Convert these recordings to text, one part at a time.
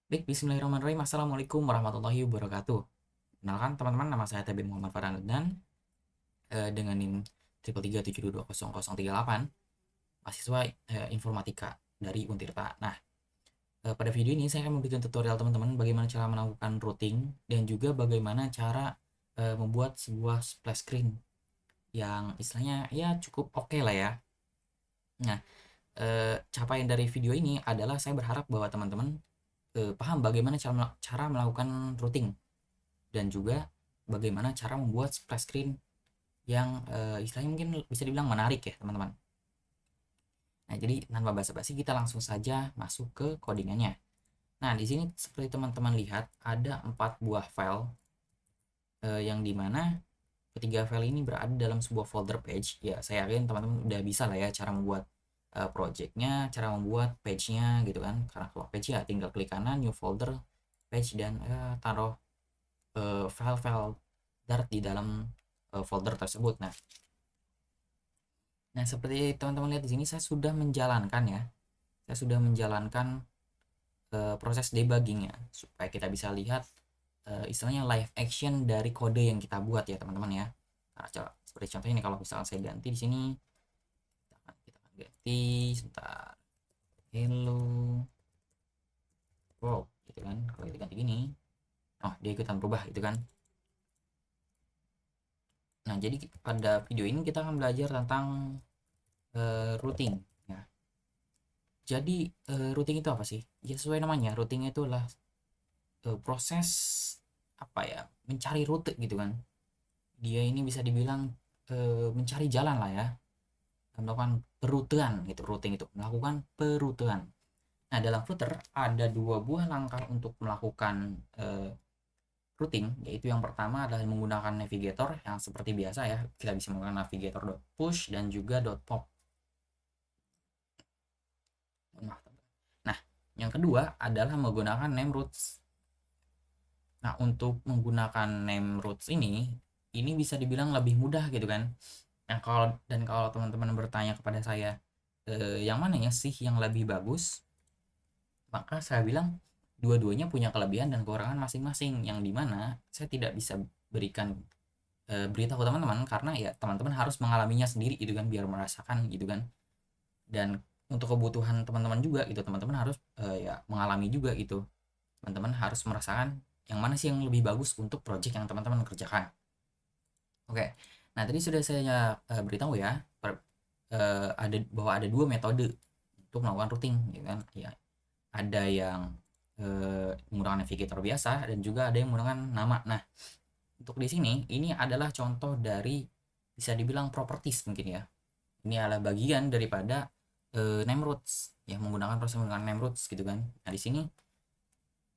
Baik, bismillahirrahmanirrahim. Assalamualaikum warahmatullahi wabarakatuh. Kenalkan teman-teman, nama saya TB Muhammad Farhan dan dengan NIM 333720038, mahasiswa informatika dari Untirta. Nah, pada video ini saya akan memberikan tutorial teman-teman bagaimana cara melakukan routing dan juga bagaimana cara membuat sebuah splash screen yang istilahnya ya cukup oke lah ya. Nah, capaian dari video ini adalah saya berharap bahwa teman-teman paham bagaimana cara melakukan routing dan juga bagaimana cara membuat splash screen yang istilahnya mungkin bisa dibilang menarik ya teman-teman. Nah, jadi tanpa basa-basi kita langsung saja masuk ke codingannya. Nah, di sini seperti teman-teman lihat ada 4 buah file yang dimana ketiga file ini berada dalam sebuah folder page. Ya, saya yakin teman-teman udah bisa lah ya cara membuat projectnya, cara membuat page-nya gitu kan. Karena kalau page ya tinggal klik kanan, new folder, page, dan taruh file-file Dart di dalam folder tersebut. Nah, seperti teman-teman lihat di sini saya sudah menjalankan ya. Saya sudah menjalankan proses debuggingnya supaya kita bisa lihat istilahnya live action dari kode yang kita buat ya teman-teman ya. Nah, seperti contohnya ini kalau misalnya saya ganti di sini, kita akan ganti sebentar. Hello world gitu kan. Kalau kita ganti gini, oh dia ikutan berubah gitu kan. Nah, jadi pada video ini kita akan belajar tentang routing ya. Jadi routing itu apa sih? Ya sesuai namanya, routing itu adalah proses apa ya? Mencari rute gitu kan. Dia ini bisa dibilang mencari jalan lah ya, melakukan perutean gitu, routing itu melakukan perutean. Nah, dalam router ada dua buah langkah untuk melakukan routing, yaitu yang pertama adalah menggunakan navigator yang seperti biasa ya, kita bisa menggunakan navigator.push dan juga .pop. Nah, yang kedua adalah menggunakan name routes. Nah, untuk menggunakan name routes ini bisa dibilang lebih mudah gitu kan. Nah, kalau teman-teman bertanya kepada saya, yang mana ya sih yang lebih bagus? Maka saya bilang dua-duanya punya kelebihan dan kekurangan masing-masing, yang dimana saya tidak bisa berikan beritahu teman-teman karena ya teman-teman harus mengalaminya sendiri gitu kan, biar merasakan gitu kan. Dan untuk kebutuhan teman-teman juga gitu, teman-teman harus ya mengalami juga gitu. Teman-teman harus merasakan yang mana sih yang lebih bagus untuk project yang teman-teman kerjakan. Oke, nah tadi sudah saya beritahu ya, ada bahwa ada dua metode untuk melakukan routing, ya kan? Ya, ada yang menggunakan navigator biasa dan juga ada yang menggunakan nama. Nah, untuk di sini ini adalah contoh dari bisa dibilang properties mungkin ya. Ini adalah bagian daripada name roots, yang menggunakan proses menggunakan name roots gitu kan. Nah, di sini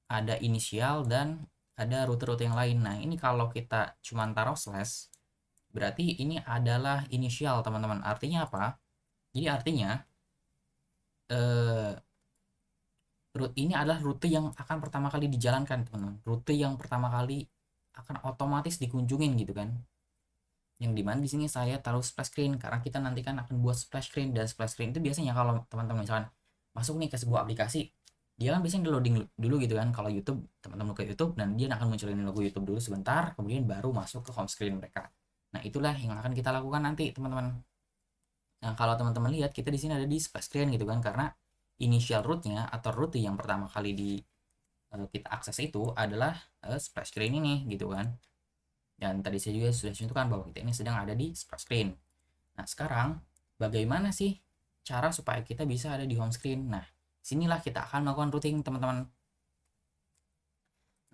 ada inisial dan ada rute-rute yang lain. Nah, ini kalau kita cuma taruh slash, berarti ini adalah inisial teman-teman. Artinya apa? Jadi artinya eh, route ini adalah rute yang akan pertama kali dijalankan teman-teman. Rute yang pertama kali akan otomatis dikunjungin gitu kan. Yang dimana di sini saya taruh splash screen karena kita nanti kan akan buat splash screen, dan splash screen itu biasanya kalau teman-teman misalkan masuk nih ke sebuah aplikasi, dia kan biasanya di loading dulu gitu kan. Kalau YouTube, teman-teman ke YouTube dan dia akan munculin logo YouTube dulu sebentar, kemudian baru masuk ke home screen mereka. Nah, itulah yang akan kita lakukan nanti teman-teman. Nah, kalau teman-teman lihat kita di sini ada di splash screen gitu kan, karena initial route-nya atau rute yang pertama kali kita akses itu adalah splash screen ini gitu kan. Dan tadi saya juga sudah contohkan bahwa kita ini sedang ada di splash screen. Nah, sekarang bagaimana sih cara supaya kita bisa ada di home screen? Nah, sinilah kita akan melakukan routing teman-teman.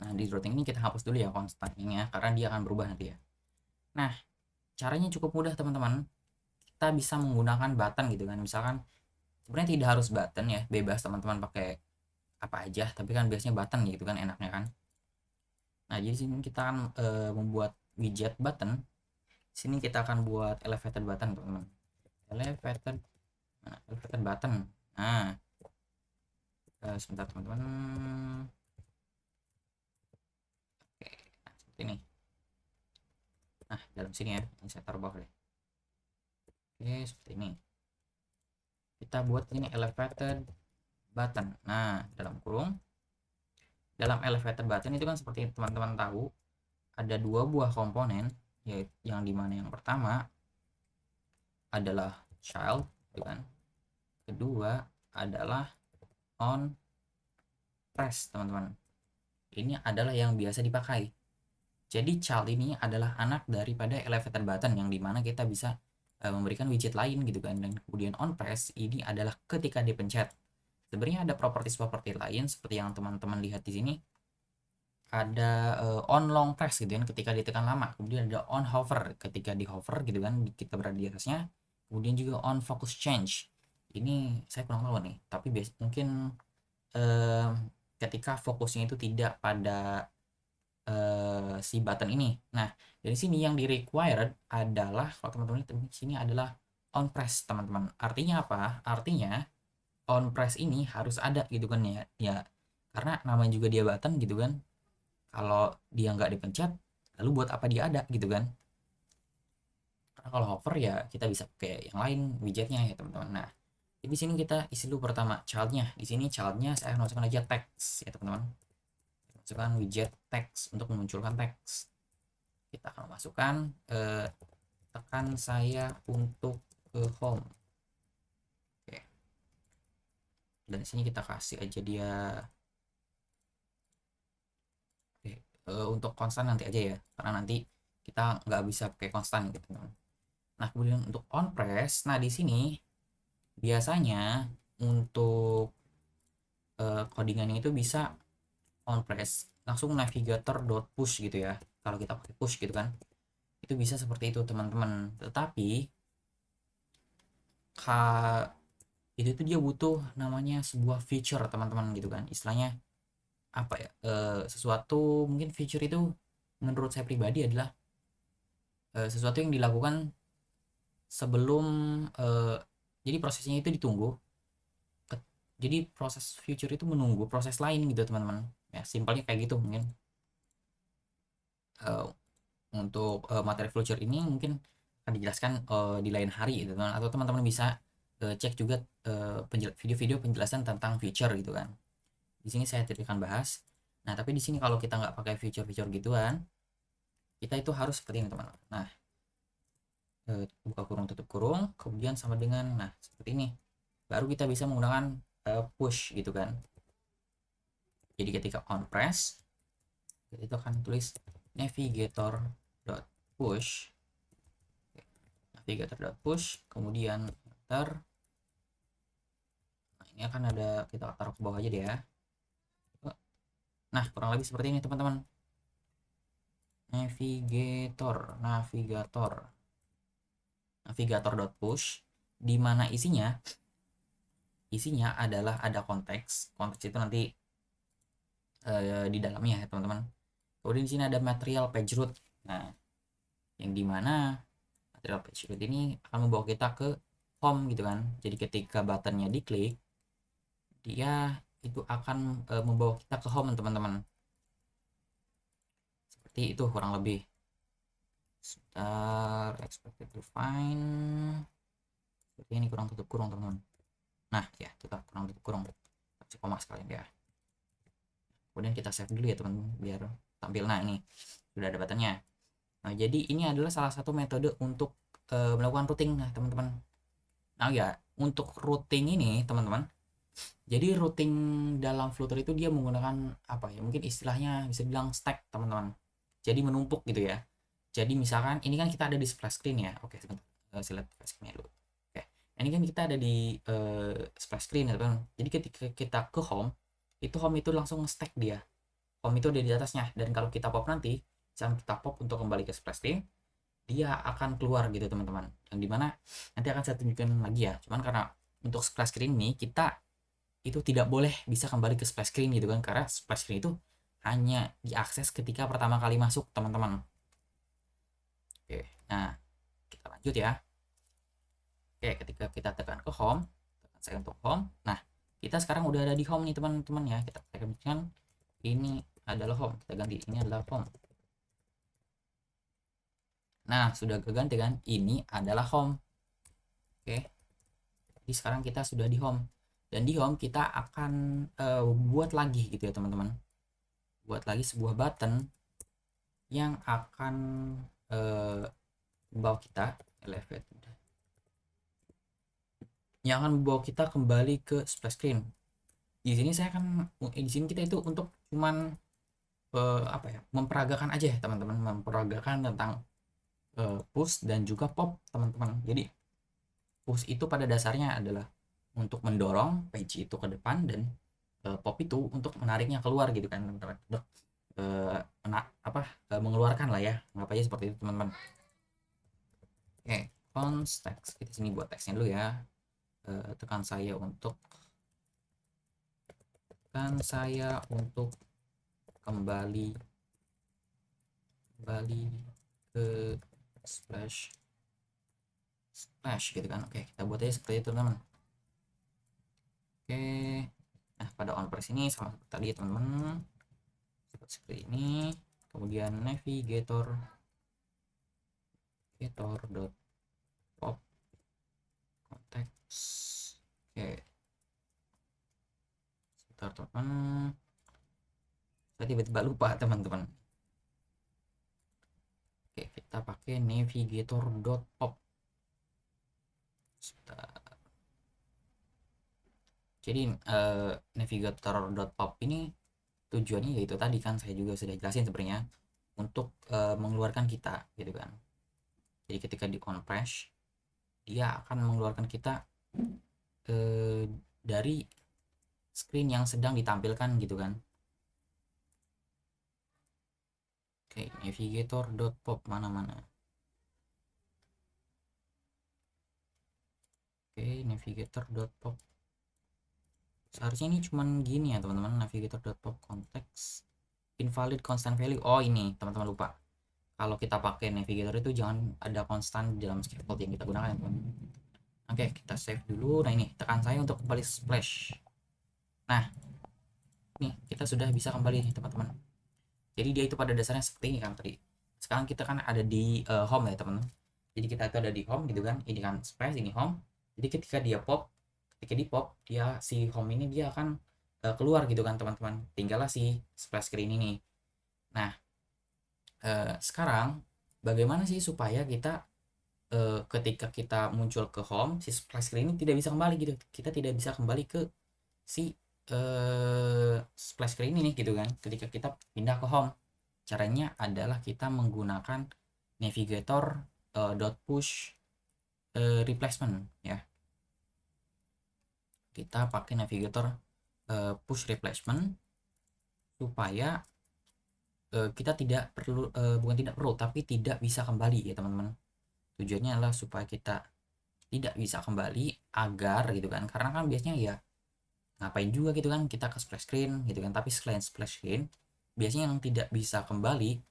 Nah, di routing ini kita hapus dulu ya constantnya karena dia akan berubah nanti ya. Nah, caranya cukup mudah teman-teman. Kita bisa menggunakan button gitu kan. Misalkan sebenarnya tidak harus button ya, bebas teman-teman pakai apa aja, tapi kan biasanya button gitu kan enaknya kan. Nah, jadi sini kita akan membuat widget button. Sini kita akan buat elevated button teman-teman. Elevated, nah, elevated button. Nah, sebentar teman-teman. Oke, nah, seperti ini. Nah, dalam sini ya, ini saya taruh bawah deh. Oke, seperti ini. Kita buat ini elevated button. Nah, dalam kurung Dalam elevator button itu kan seperti teman-teman tahu, ada dua buah komponen, yaitu yang dimana yang pertama adalah child, gitu kan. Kedua adalah on press, teman-teman. Ini adalah yang biasa dipakai. Jadi child ini adalah anak daripada elevator button, yang dimana kita bisa memberikan widget lain gitu kan. Dan kemudian on press ini adalah ketika dipencet. Sebenarnya ada properti lain seperti yang teman-teman lihat di sini. Ada on long press gitu kan ketika ditekan lama. Kemudian ada on hover ketika di hover gitu kan, kita berada di atasnya. Kemudian juga on focus change. Ini saya kurang tahu nih, tapi mungkin ketika fokusnya itu tidak pada si button ini. Nah, dari sini yang di required adalah, kalau teman-teman lihat di sini adalah on press, teman-teman. Artinya apa? Artinya on press ini harus ada gitu kan ya. Ya, karena namanya juga dia button gitu kan. Kalau dia nggak dipencet, lalu buat apa dia ada gitu kan? Karena kalau hover ya kita bisa pakai yang lain widgetnya ya teman-teman. Nah, di sini kita isi dulu pertama childnya. Di sini childnya saya masukkan aja teks ya teman-teman. Masukkan widget teks untuk memunculkan teks. Kita akan masukkan tekan saya untuk ke home. Oke. Dan di sini kita kasih aja dia untuk konstan nanti aja ya, karena nanti kita nggak bisa pakai konstan gitu teman. Nah kemudian untuk on press, nah di sini biasanya untuk codingannya itu bisa on press langsung navigator dot push gitu ya, kalau kita pakai push gitu kan, itu bisa seperti itu teman-teman. Tetapi itu tuh dia butuh namanya sebuah feature teman-teman gitu kan, istilahnya apa ya, sesuatu mungkin feature itu menurut saya pribadi adalah sesuatu yang dilakukan sebelum jadi prosesnya itu ditunggu. Jadi proses future itu menunggu proses lain gitu teman-teman ya, simpelnya kayak gitu mungkin. Untuk materi future ini mungkin akan dijelaskan di lain hari gitu kan, atau teman-teman bisa cek juga video-video penjelasan tentang feature gitu kan. Di sini saya tidak akan bahas. Nah tapi di sini kalau kita nggak pakai feature-feature gituan, kita itu harus seperti ini teman-teman. Nah buka kurung tutup kurung kemudian sama dengan, nah seperti ini baru kita bisa menggunakan push gitu kan. Jadi ketika on press itu akan tulis navigator.push, navigator.push kemudian enter. Nah, ini akan ada, kita taruh ke bawah aja deh ya. Nah kurang lebih seperti ini teman-teman. Navigator.push, di mana isinya adalah ada konteks itu nanti di dalamnya ya teman-teman. Kemudian di sini ada material page root. Nah, yang dimana material page root ini akan membawa kita ke home gitu kan. Jadi ketika buttonnya diklik, dia itu akan membawa kita ke home teman-teman. Seperti itu kurang lebih. Sebentar, expected to find. Seperti ini kurang tutup kurung teman-teman. Nah ya, tetap kurang tutup kurung. Kasih koma sekalian ya. Kemudian kita save dulu ya teman-teman biar tampil. Nah ini sudah ada buttonnya. Nah jadi ini adalah salah satu metode untuk melakukan routing nah teman-teman. Nah ya untuk routing ini teman-teman, jadi routing dalam Flutter itu dia menggunakan apa ya, mungkin istilahnya bisa bilang stack teman-teman. Jadi menumpuk gitu ya. Jadi misalkan ini kan kita ada di splash screen ya. Oke sebentar, saya lihat splash screen dulu. Oke, ini kan kita ada di splash screen ya teman. Jadi ketika kita ke home itu langsung stack dia. Home itu ada di atasnya, dan kalau kita pop nanti, misalkan kita pop untuk kembali ke splash screen, dia akan keluar gitu teman-teman. Yang dimana nanti akan saya tunjukkan lagi ya. Cuman karena untuk splash screen ini kita itu tidak boleh bisa kembali ke splash screen gitu kan, karena splash screen itu hanya diakses ketika pertama kali masuk teman-teman. Oke, nah kita lanjut ya. Oke, ketika kita tekan ke home, tekan saya untuk home. Nah, kita sekarang udah ada di home nih teman-teman ya. Kita tekan ini adalah home, kita ganti ini adalah home. Nah, sudah keganti kan? Ini adalah home. Oke. Jadi sekarang kita sudah di home. Dan di home kita akan buat lagi gitu ya, teman-teman. buat lagi sebuah button yang akan membawa kita elevate, yang akan membawa kita kembali ke splash screen. Di sini saya kan di sini kita itu untuk cuman apa ya, memperagakan aja ya teman-teman, memperagakan tentang push dan juga pop teman-teman. Jadi push itu pada dasarnya adalah untuk mendorong page itu ke depan, dan pop itu untuk menariknya keluar gitu kan teman-teman. Untuk mengeluarkan lah ya, anggap aja seperti itu teman-teman. Oke, fonts text, kita sini buat teksnya dulu ya. Tekan saya untuk kembali ke splash gitu kan. Oke, kita buat aja seperti itu teman-teman. Oke, nah pada on press ini sama seperti tadi teman-teman, seperti ini. Kemudian navigator dot pop konteks. Oke, sebentar teman-teman, saya tiba-tiba lupa teman-teman. Oke, kita pakai navigator dot pop. Jadi navigator dot pop ini tujuannya yaitu tadi kan saya juga sudah jelasin sebenarnya, untuk mengeluarkan kita gitu kan. Jadi ketika di on press, dia akan mengeluarkan kita dari screen yang sedang ditampilkan gitu kan. Oke, navigator dot pop mana. Oke, navigator dot pop. Seharusnya ini cuman gini ya teman-teman, navigator dot pop konteks invalid constant value. Oh ini teman-teman lupa, kalau kita pakai navigator itu jangan ada konstan dalam scaffold yang kita gunakan teman. Oke, kita save dulu. Nah ini tekan saya untuk kembali splash. Nah nih kita sudah bisa kembali nih teman-teman. Jadi dia itu pada dasarnya seperti ini kan tadi. Sekarang kita kan ada di home ya teman-teman. Jadi kita itu ada di home gitu kan. Ini kan splash, ini home. Jadi ketika di pop, dia si home ini dia akan keluar gitu kan teman-teman. Tinggallah si splash screen ini. Nah sekarang bagaimana sih supaya kita ketika kita muncul ke home, si splash screen ini tidak bisa kembali gitu. Kita tidak bisa kembali ke si splash screen ini gitu kan ketika kita pindah ke home. Caranya adalah kita menggunakan navigator dot push replacement ya. Kita pakai navigator push replacement supaya kita tidak perlu bukan tidak perlu tapi tidak bisa kembali ya teman-teman. Tujuannya adalah supaya kita tidak bisa kembali, agar gitu kan, karena kan biasanya ya ngapain juga gitu kan kita ke splash screen gitu kan. Tapi selain splash screen, biasanya yang tidak bisa kembali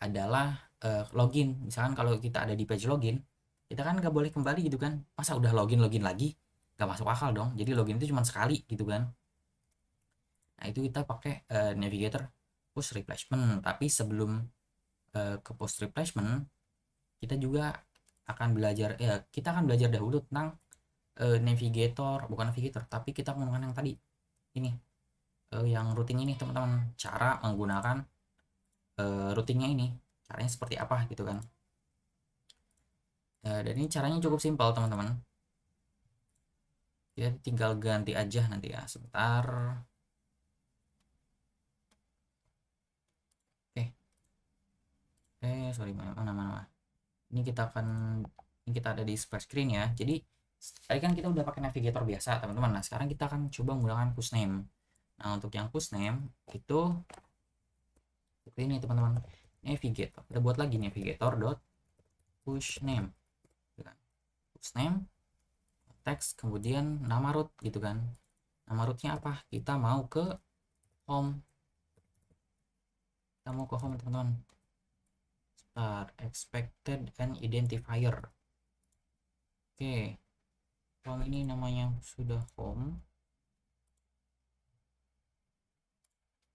adalah login. Misalkan kalau kita ada di page login, kita kan nggak boleh kembali gitu kan. Masa udah login lagi, nggak masuk akal dong. Jadi login itu cuma sekali gitu kan. Nah itu kita pakai navigator push replacement. Tapi sebelum ke push replacement, kita juga akan belajar kita akan belajar dahulu tentang bukan navigator, tapi kita menggunakan yang tadi ini, yang routing ini teman-teman. Cara menggunakan routingnya ini, caranya seperti apa gitu kan. Dan ini caranya cukup simpel teman-teman, ya tinggal ganti aja nanti ya, sebentar. Sorry, mana ini kita akan, ini kita ada di splash screen ya. Jadi tadi kan kita udah pakai navigator biasa teman-teman. Nah sekarang kita akan coba menggunakan push name. Nah untuk yang push name itu seperti ini teman-teman, navigator. Kita buat lagi navigator dot push name, push name teks, kemudian nama root gitu kan. Nama rootnya apa? Kita mau ke home. Teman-teman. Start expected and identifier. Oke, home ini namanya sudah home.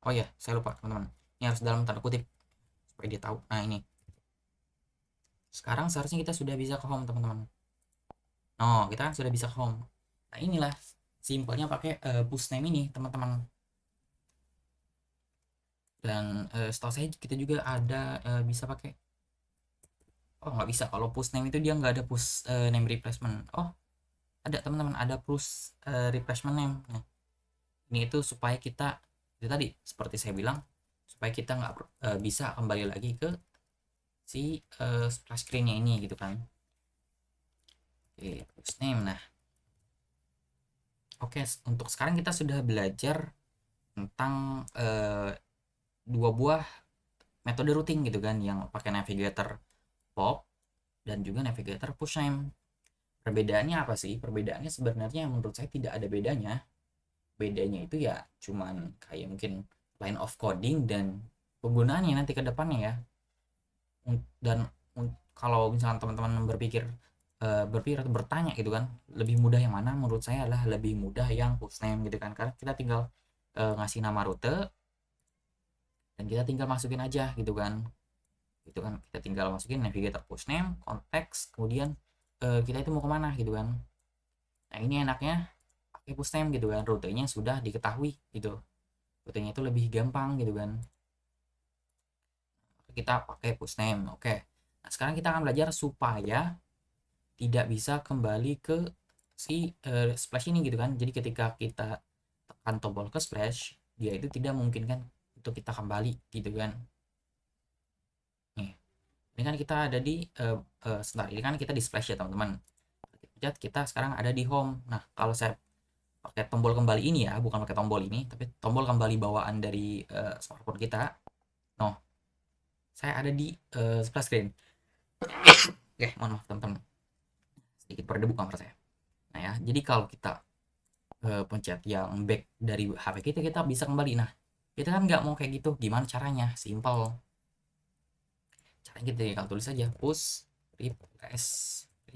Oh ya, saya lupa teman-teman. Ini harus dalam tanda kutip supaya dia tahu. Nah ini. Sekarang seharusnya kita sudah bisa ke home teman-teman. Oh, kita kan sudah bisa ke home. Nah inilah simpelnya pakai push name ini teman-teman. Dan setahu saya kita juga ada bisa pakai, oh nggak bisa, kalau push name itu dia nggak ada push name replacement. Oh ada teman-teman, ada push replacement name. Nah ini itu supaya kita, itu tadi seperti saya bilang, supaya kita nggak bisa kembali lagi ke si splash screennya ini gitu kan. Oke, push name. Nah oke, untuk sekarang kita sudah belajar tentang dua buah metode routing gitu kan, yang pakai navigator pop dan juga navigator push name. Perbedaannya apa sih? Perbedaannya sebenarnya menurut saya tidak ada bedanya. Bedanya itu ya cuman kayak mungkin line of coding dan penggunaannya nanti ke depannya ya. Dan kalau misalkan teman-teman berpikir atau bertanya gitu kan, lebih mudah yang mana? Menurut saya adalah lebih mudah yang push name gitu kan, karena kita tinggal ngasih nama rute dan kita tinggal masukin aja gitu kan. Gitu kan, kita tinggal masukin navigator push name, konteks, kemudian kita itu mau kemana gitu kan. Nah ini enaknya pakai push name gitu kan, rutenya sudah diketahui gitu, rutenya itu lebih gampang gitu kan, kita pakai push name. Oke, nah sekarang kita akan belajar supaya tidak bisa kembali ke si splash ini gitu kan. Jadi ketika kita tekan tombol ke splash, dia itu tidak memungkinkan untuk kita kembali gitu kan. Nih ini kan kita ada di sebentar, ini kan kita di splash ya teman-teman. Kita sekarang ada di home. Nah kalau saya pakai tombol kembali ini ya, bukan pakai tombol ini, tapi tombol kembali bawaan dari smartphone kita. No, saya ada di splash screen. Oke, mohon maaf teman-teman, sedikit berdebu kamar saya. Nah ya, jadi kalau kita pencet yang back dari HP kita bisa kembali. Nah kita kan nggak mau kayak gitu, gimana caranya? Simple, caranya kita tinggal tulis saja push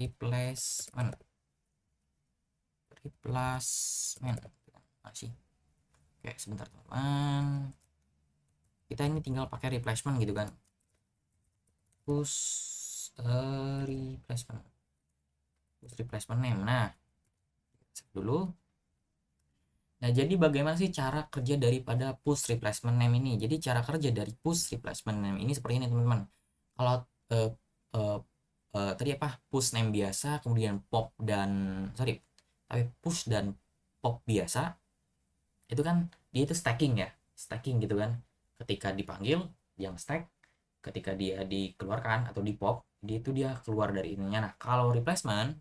replacement masih. Oke sebentar teman, kita ini tinggal pakai replacement gitu kan, push replacement name. Nah dulu. Nah, jadi bagaimana sih cara kerja daripada push replacement name ini? Jadi cara kerja dari push replacement name ini seperti ini teman-teman. Kalau uh, uh, tadi apa, push name biasa, kemudian pop dan sorry, tapi push dan pop biasa itu kan dia itu stacking ya, stacking gitu kan. Ketika dipanggil yang stack, ketika dia dikeluarkan atau di pop, dia keluar dari ininya. Nah kalau replacement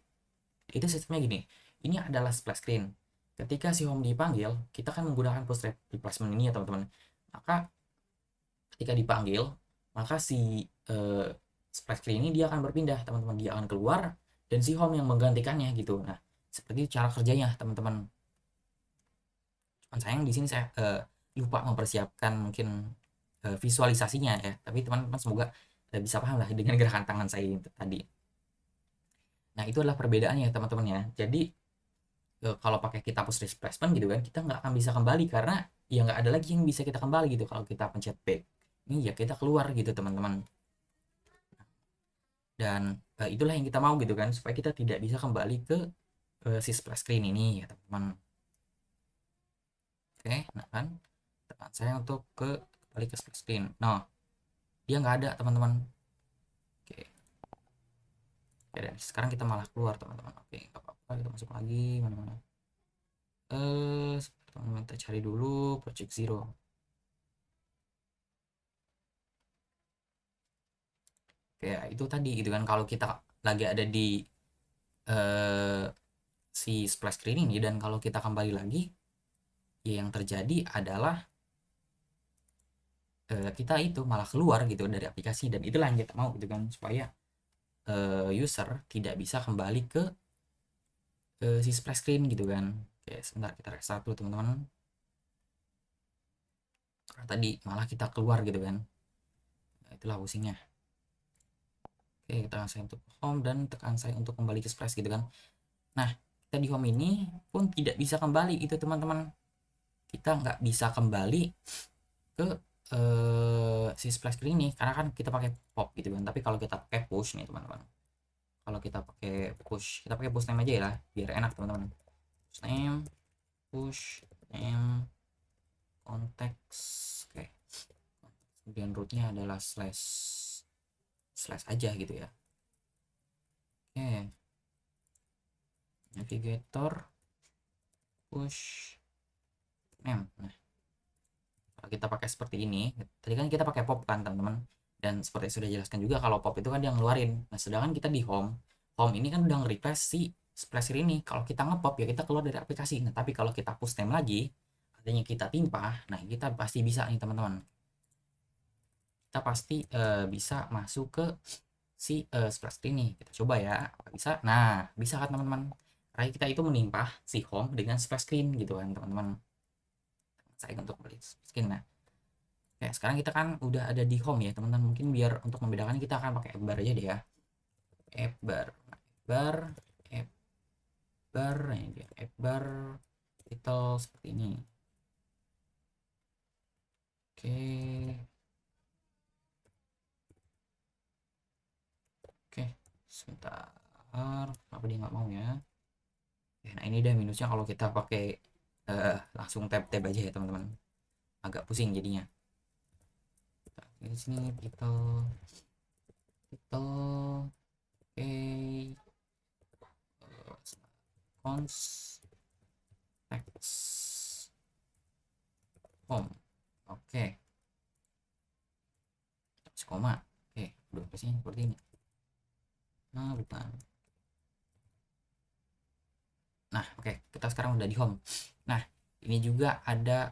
itu sistemnya gini, ini adalah splash screen. Ketika si home dipanggil, kita kan menggunakan push replacement ini ya teman-teman. Maka ketika dipanggil, maka si splash screen ini dia akan berpindah teman-teman, dia akan keluar dan si home yang menggantikannya gitu. Nah seperti cara kerjanya teman-teman. Cuman sayang di sini saya lupa mempersiapkan mungkin visualisasinya ya, tapi teman-teman semoga bisa paham lah dengan gerakan tangan saya tadi. Nah itu adalah perbedaannya teman-teman ya. Jadi kalau pakai kita push replacement gitu kan, kita nggak akan bisa kembali karena ya nggak ada lagi yang bisa kita kembali gitu. Kalau kita pencet back ini ya kita keluar gitu teman-teman. Dan itulah yang kita mau gitu kan, supaya kita tidak bisa kembali ke si splash screen ini ya teman-teman. Oke, nah kan tekan saya untuk kembali ke splash screen. Nah dia nggak ada teman-teman. Oke. Oke, dan sekarang kita malah keluar teman-teman. Oke nggak apa-apa, kita masuk lagi mana-mana. Teman-teman kita cari dulu project zero. Kayak itu tadi gitu kan, kalau kita lagi ada di eh, si splash screen ini dan kalau kita kembali lagi ya yang terjadi adalah kita itu malah keluar gitu dari aplikasi, dan itulah yang kita mau gitu kan, supaya user tidak bisa kembali ke si splash screen gitu kan. Oke sebentar, kita restart dulu teman-teman, karena tadi malah kita keluar gitu kan. Nah, itulah pusingnya. Oke, tekan saya untuk home dan tekan saya untuk kembali ke splash gitu kan. Nah kita di home ini pun tidak bisa kembali itu teman-teman, kita nggak bisa kembali ke si splash screen ini karena kan kita pakai pop gitu kan. Tapi kalau kita pakai push nih teman-teman, kalau kita pakai push name aja ya lah biar enak teman-teman. Push name konteks. Oke, kemudian rootnya adalah slash aja gitu ya. Oke, navigator push name. Nah, kalau kita pakai seperti ini, tadi kan kita pakai pop kan teman-teman, dan seperti sudah jelaskan juga kalau pop itu kan dia ngeluarin. Nah, sedangkan kita di home ini kan udah nge-replace si splasher ini. Kalau kita ngepop ya kita keluar dari aplikasi. Nah, tapi kalau kita push name lagi, artinya kita timpah, nah kita pasti bisa nih teman-teman. Kita pasti bisa masuk ke si splash screen nih. Kita coba ya, apa bisa? Nah, bisa kan teman-teman? Karena kita itu menimpah si home dengan splash screen gitu kan teman-teman. Saya untuk beli splash screen. Nah, oke, sekarang kita kan udah ada di home ya teman-teman. Mungkin biar untuk membedakan kita akan pakai app bar aja deh ya. App bar, app bar, ini dia app bar title seperti ini. Oke. Oke, sebentar. Kenapa dia nggak mau ya? Nah ini dia minusnya kalau kita pakai langsung tab aja ya teman-teman. Agak pusing jadinya. Di sini title, oke, cons text home, oke, koma, oke, udah pastinya seperti ini. Nah bukan. Nah oke, kita sekarang udah di home. Nah ini juga ada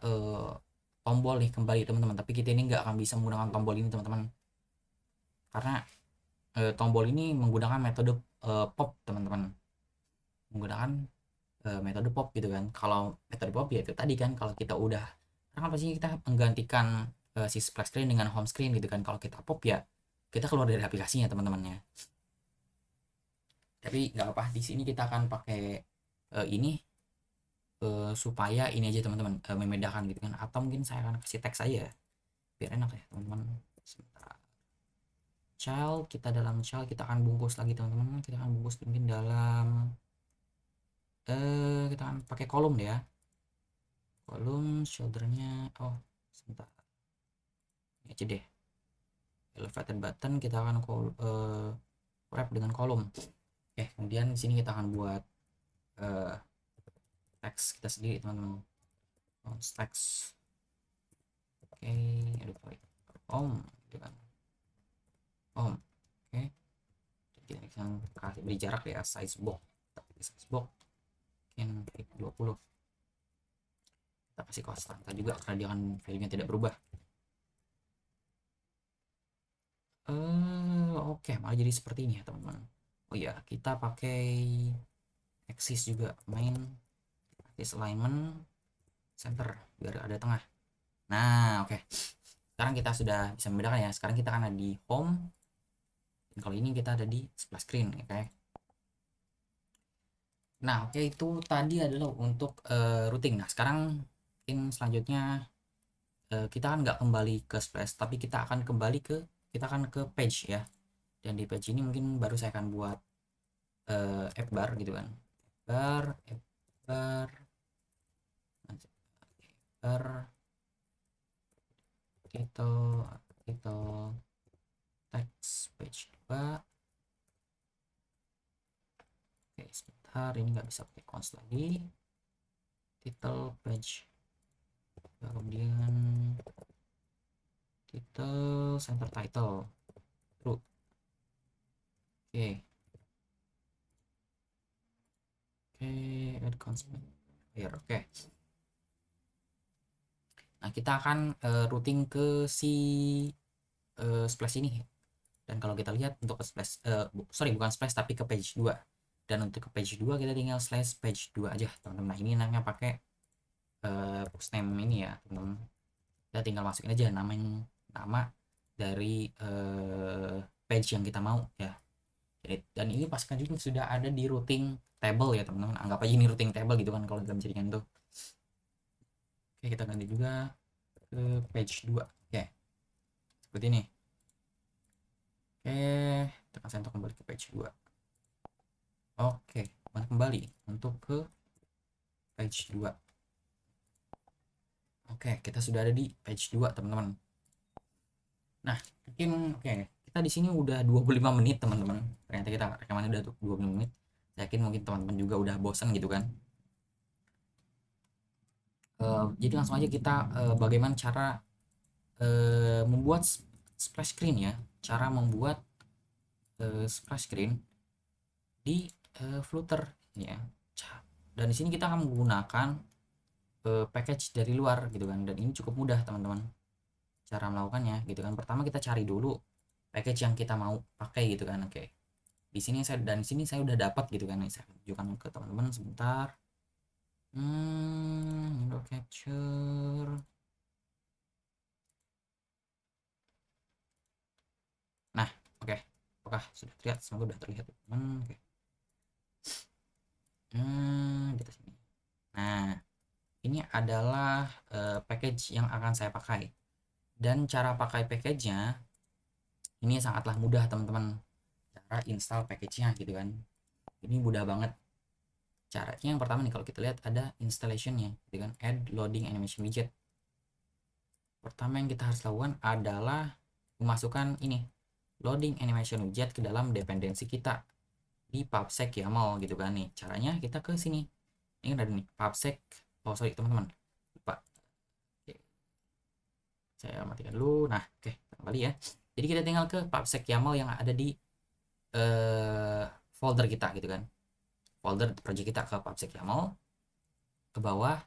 tombol nih kembali teman-teman, tapi kita ini nggak akan bisa menggunakan tombol ini teman-teman, karena tombol ini menggunakan metode pop teman-teman, menggunakan metode pop gitu kan. Kalau metode pop ya itu tadi kan, kalau kita udah, karena kan pastinya kita menggantikan si splash screen dengan home screen gitu kan. Kalau kita pop ya kita keluar dari aplikasinya teman-temannya. Tapi nggak apa, di sini kita akan pakai ini supaya ini aja teman-teman, membedakan gitu kan. Atau mungkin saya akan kasih teks aja biar enak ya teman-teman. Sebentar. Child, kita dalam child kita akan bungkus lagi teman-teman. Kita akan bungkus mungkin dalam kita akan pakai kolom deh ya. Kolom shouldernya, oh sebentar, ini aja deh, elevated button kita akan wrap dengan kolom. Oke, kemudian di sini kita akan buat teks kita sendiri teman-teman. Teks, oke, aduh baik, gitu kan, oke, kita akan kasih beri jarak ya, size box, mungkin 20, kita kasih konstanta juga karena dia kan value nya tidak berubah. Oke, malah jadi seperti ini ya teman-teman. Oh ya, kita pakai axis juga, main axis alignment center biar ada tengah. Nah oke, sekarang kita sudah bisa membedakan ya. Sekarang kita akan ada di home, dan kalau ini kita ada di splash screen. Oke, nah oke, itu tadi adalah untuk routing. Nah sekarang selanjutnya kita kan nggak kembali ke splash, tapi kita akan kembali ke, kita akan ke page ya. Dan di page ini mungkin baru saya akan buat app bar gitu kan, app bar title text page 2. Oke sebentar, ini nggak bisa pakai const lagi, title page, kemudian title center title true. Oke, add constant here. Oke, nah kita akan routing ke si splash ini. Dan kalau kita lihat untuk ke splash, sorry bukan splash tapi ke page 2. Dan untuk ke page 2 kita tinggal slash page 2 aja teman-teman. Nah ini namanya pakai post name ini ya teman-teman. Kita tinggal masukin aja nama dari page yang kita mau ya. Jadi, dan ini pastikan juga sudah ada di routing table ya teman-teman. Anggap aja ini routing table gitu kan kalau dalam jaringan tuh. Oke, kita ganti juga ke page 2. Oke, seperti ini. Oke, tekan saya untuk kembali ke page 2. Oke, kembali untuk ke page 2. Oke, kita sudah ada di page 2 teman-teman. Nah, mungkin oke, kita di sini udah 25 menit, teman-teman. Ternyata kita rekaman udah 25 menit. Saya yakin mungkin teman-teman juga udah bosan gitu kan. Jadi langsung aja kita bagaimana cara membuat splash screen ya. Cara membuat splash screen di Flutter ya. Dan di sini kita akan menggunakan package dari luar gitu kan. Dan ini cukup mudah, teman-teman, cara melakukannya gitu kan. Pertama kita cari dulu package yang kita mau pakai gitu kan. Oke, di sini saya, dan di sini saya udah dapat gitu kan. Saya tunjukkan ke teman-teman sebentar. Window capture. Nah, oke, apakah sudah terlihat? Semoga sudah terlihat, teman. Oke. Kita sini. Nah, ini adalah package yang akan saya pakai, dan cara pakai package-nya ini sangatlah mudah, teman-teman. Cara install package-nya gitu kan, ini mudah banget. Caranya yang pertama nih, kalau kita lihat ada installation-nya gitu kan, add loading animation widget. Pertama yang kita harus lakukan adalah memasukkan ini loading animation widget ke dalam dependensi kita di pubsec YAML gitu kan. Nih caranya, kita ke sini, ini ada nih pubsec, oh sorry teman-teman, lupa. Oke, saya matikan dulu. Nah, oke, kembali ya. Jadi kita tinggal ke pubsec YAML yang ada di folder kita gitu kan, folder project kita, ke pubsec YAML, ke bawah,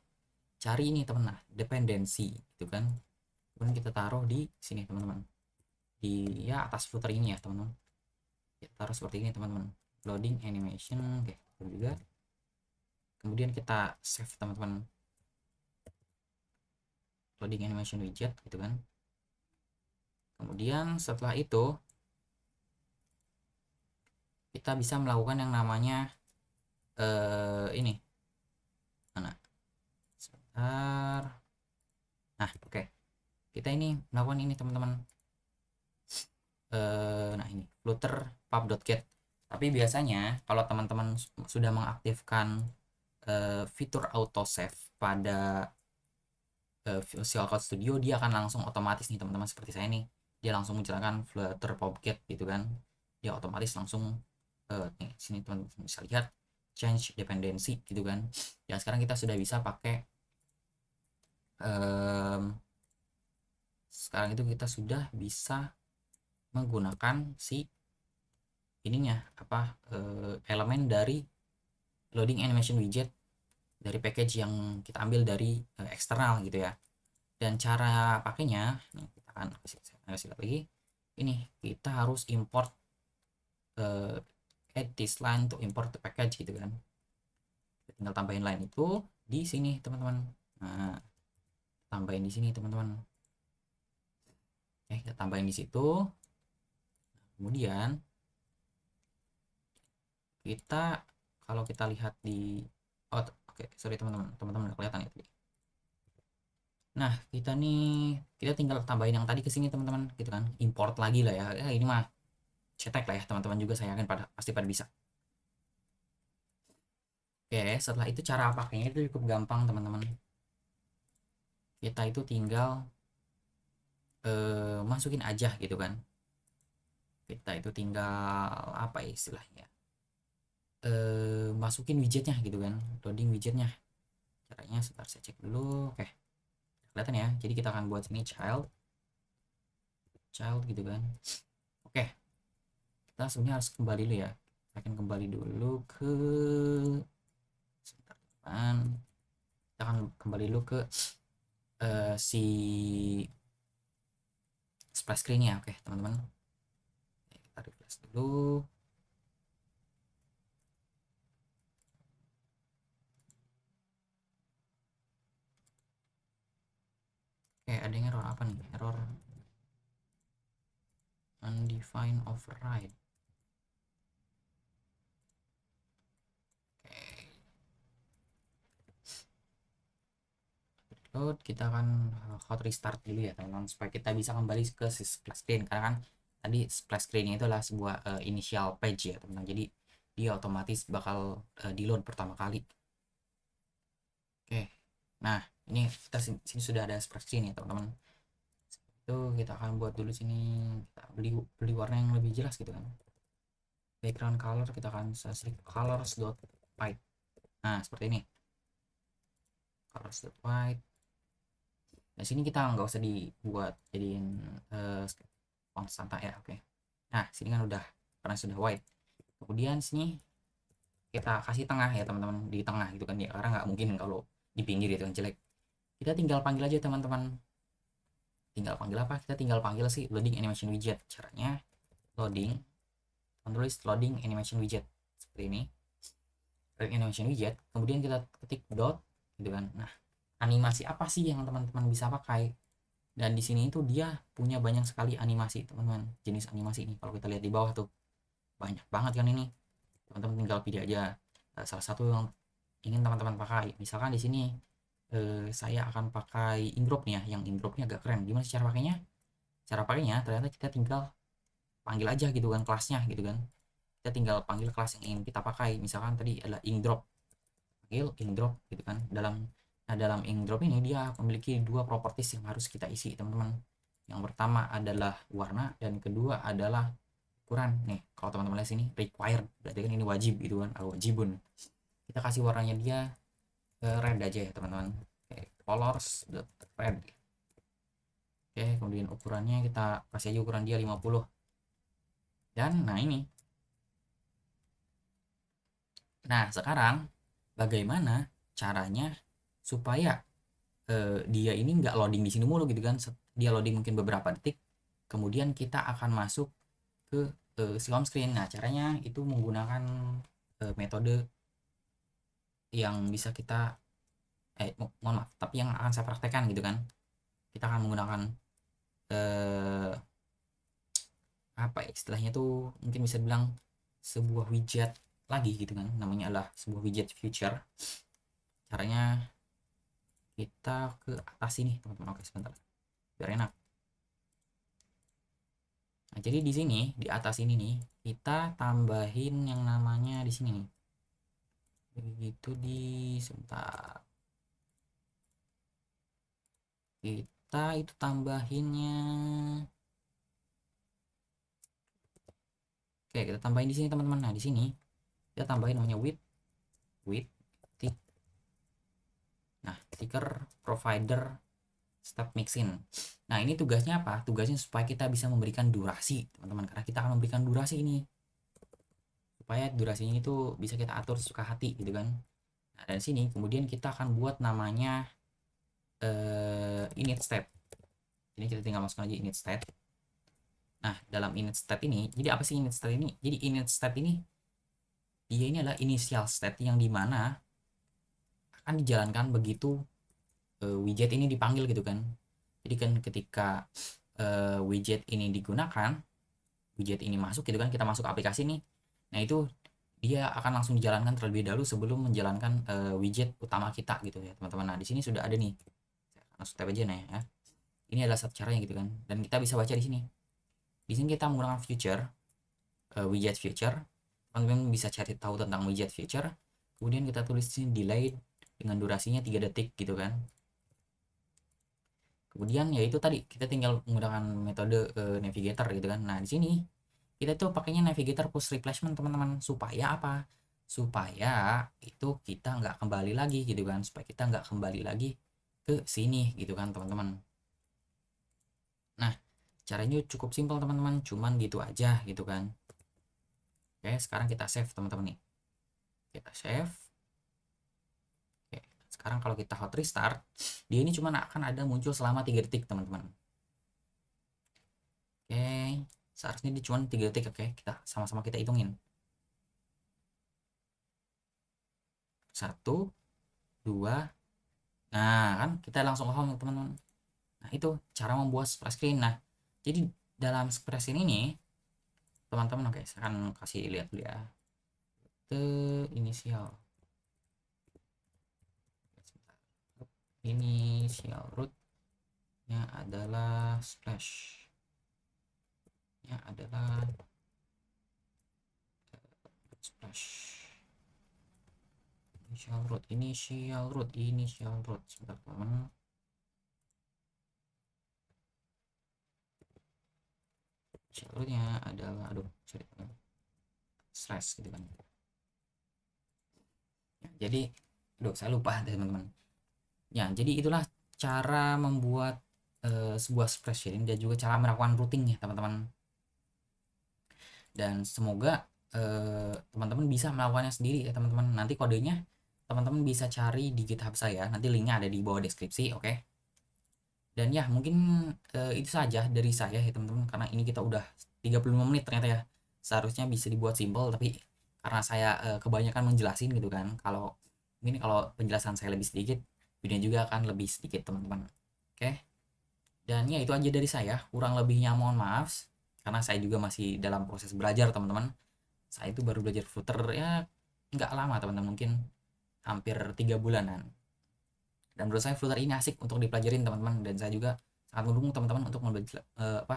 cari ini teman, nah dependensi gitu kan. Kemudian kita taruh di sini, teman-teman, di ya atas footer ini ya, teman-teman. Kita taruh seperti ini, teman-teman, loading animation. Oke, juga kemudian kita save, teman-teman, loading animation widget gitu kan. Kemudian setelah itu kita bisa melakukan yang namanya ini mana, sebentar. Nah, oke, kita ini melakukan ini, teman-teman. Nah, ini flutter pub.get. Tapi biasanya kalau teman-teman sudah mengaktifkan fitur auto save pada Visual Code Studio, dia akan langsung otomatis nih, teman-teman, seperti saya nih, dia langsung menjalankan flutter pub.get gitu kan. Dia otomatis langsung nih sini teman-teman bisa lihat change dependency gitu kan. Ya sekarang kita sudah bisa pakai sekarang itu kita sudah bisa menggunakan si ininya apa, elemen dari loading animation widget dari package yang kita ambil dari eksternal gitu ya. Dan cara pakainya nih, kita akan kasih lagi ini, kita harus import add this line to import the package gitu kan. Kita tinggal tambahin line itu di sini, teman-teman. Nah, tambahin di sini, teman-teman. Kita tambahin di situ. Kemudian kita, kalau kita lihat di oke, sorry teman-teman, teman-teman udah kelihatan ya tadi. Nah, kita tinggal tambahin yang tadi ke sini, teman-teman, gitu kan. Import lagi lah ya. Ini mah cetek lah ya, teman-teman juga saya yakin pasti pada bisa. Oke, setelah itu cara pakainya itu cukup gampang, teman-teman. Kita itu tinggal masukin aja gitu kan. Kita itu tinggal apa ya istilahnya, masukin widgetnya gitu kan, loading widgetnya. Caranya sebentar saya cek dulu. Oke, kelihatan ya. Jadi kita akan buat sini child gitu kan. Oke, kita sebenarnya harus kembali dulu ya. Kita akan kembali dulu ke sebentar, teman. Kita akan kembali dulu ke si splash screen ya. Oke, teman-teman, kita refresh dulu. Oke, ada yang error apa nih? Error undefined override. Load, kita akan hot restart dulu ya, teman-teman, supaya kita bisa kembali ke si splash screen, karena kan tadi splash screen itu adalah sebuah initial page ya, teman-teman. Jadi dia otomatis bakal di load pertama kali. Oke, nah ini kita sini sudah ada splash screen ya, teman-teman. Itu kita akan buat dulu sini, kita beli beli warna yang lebih jelas gitu kan. Background color kita akan select colors dot white. Nah seperti ini, colors dot white. Nah sini kita nggak usah dibuat jadiin font santai ya, oke. Nah sini kan udah, karena sudah white. Kemudian sini kita kasih tengah ya teman-teman, di tengah gitu kan ya, karena nggak mungkin kalau di pinggir itu kan jelek. Kita tinggal panggil aja teman-teman. Tinggal panggil apa? Kita tinggal panggil sih loading animation widget. Caranya loading, tulis loading animation widget seperti ini. Loading animation widget, kemudian kita ketik dot gitu kan. Nah animasi apa sih yang teman-teman bisa pakai? Dan di sini itu dia punya banyak sekali animasi teman-teman, jenis animasi ini. Kalau kita lihat di bawah tuh banyak banget kan ini. Teman-teman tinggal pilih aja salah satu yang ingin teman-teman pakai. Misalkan di sini saya akan pakai Indrop nih ya, yang Indropnya agak keren. Gimana cara pakainya? Cara pakainya ternyata kita tinggal panggil aja gitu kan kelasnya gitu kan. Kita tinggal panggil kelas yang ingin kita pakai. Misalkan tadi adalah Indrop, panggil Indrop gitu kan. Dalam Indrop ini dia memiliki dua properties yang harus kita isi teman-teman. Yang pertama adalah warna dan kedua adalah ukuran. Nih kalau teman-teman lihat sini required, berarti kan ini wajib gitu kan, atau wajibun. Kita kasih warnanya dia red aja ya teman-teman. Oke, colors red. Oke, kemudian ukurannya kita kasih aja ukuran dia 50. Dan nah ini. Nah, sekarang bagaimana caranya supaya dia ini nggak loading di sini mulu gitu kan. Dia loading mungkin beberapa detik, kemudian kita akan masuk ke si home screen. Nah, caranya itu menggunakan metode yang bisa kita mohon maaf, tapi yang akan saya praktekkan gitu kan. Kita akan menggunakan eh, apa ya, istilahnya tuh mungkin bisa bilang sebuah widget lagi gitu kan, namanya adalah sebuah widget future. Caranya kita ke atas ini teman-teman, oke sebentar biar enak. Nah jadi di sini di atas ini nih kita tambahin yang namanya di sini nih, begitu di sebentar, kita itu tambahinnya. Oke kita tambahin di sini teman-teman. Nah di sini kita tambahin namanya width tick. Nah ticker provider step mixin. Nah ini tugasnya apa? Tugasnya supaya kita bisa memberikan durasi teman-teman, karena kita akan memberikan durasi ini, supaya durasinya itu bisa kita atur suka hati gitu kan. Nah dari sini kemudian kita akan buat namanya init state. Ini kita tinggal masukkan aja init state. Nah dalam init state ini, jadi apa sih init state ini? Jadi init state ini dia ini adalah initial state yang dimana akan dijalankan begitu widget ini dipanggil gitu kan. Jadi kan ketika widget ini digunakan, widget ini masuk gitu kan, kita masuk aplikasi nih. Nah itu dia akan langsung dijalankan terlebih dahulu sebelum menjalankan widget utama kita gitu ya teman-teman. Nah di sini sudah ada nih, langsung tab aja nih ya. Ini adalah satu caranya gitu kan, dan kita bisa baca di sini. Di sini kita menggunakan future, widget future. Teman-teman bisa cari tahu tentang widget future. Kemudian kita tulis di sini delay dengan durasinya 3 detik gitu kan. Kemudian ya itu tadi kita tinggal menggunakan metode navigator gitu kan. Nah di sini kita tuh pakainya navigator push replacement teman-teman, supaya apa? Supaya itu kita nggak kembali lagi gitu kan, supaya kita nggak kembali lagi ke sini gitu kan teman-teman. Nah caranya cukup simpel teman-teman, cuman gitu aja gitu kan. Oke sekarang kita save teman-teman nih, kita save. Oke, sekarang kalau kita hot restart, dia ini cuma akan ada muncul selama 3 detik teman-teman. Oke seharusnya dia cuma 3 detik. Oke kita sama-sama kita hitungin, 1 2. Nah kan kita langsung ke home teman-teman. Nah itu cara membuat splash screen. Nah jadi dalam splash screen ini teman-teman, oke saya akan kasih lihat dulu ya, ke inisial rootnya adalah splash, nya adalah splash initial root sebentar teman. jalurnya adalah aduh sorry slash gitu kan ya, jadi aduh saya lupa deh teman-teman ya. Jadi itulah cara membuat sebuah spreadsheet dan juga cara melakukan routing ya teman-teman, dan semoga teman-teman bisa melakukannya sendiri ya teman-teman. Nanti kodenya teman-teman bisa cari di GitHub saya, nanti linknya ada di bawah deskripsi, oke. Dan ya mungkin itu saja dari saya ya teman-teman, karena ini kita udah 35 menit ternyata ya. Seharusnya bisa dibuat simpel, tapi karena saya kebanyakan menjelasin gitu kan, kalau mungkin kalau penjelasan saya lebih sedikit, videonya juga akan lebih sedikit teman-teman, oke. Dan ya itu aja dari saya, kurang lebihnya mohon maaf karena saya juga masih dalam proses belajar teman-teman. Saya itu baru belajar Flutter ya nggak lama teman-teman, mungkin hampir 3 bulanan. Dan menurut saya Flutter ini asik untuk dipelajarin teman-teman, dan saya juga sangat mendukung teman-teman untuk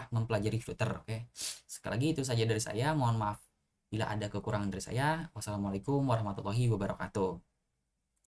mempelajari Flutter, oke. Sekali lagi itu saja dari saya, mohon maaf bila ada kekurangan dari saya. Wassalamualaikum warahmatullahi wabarakatuh.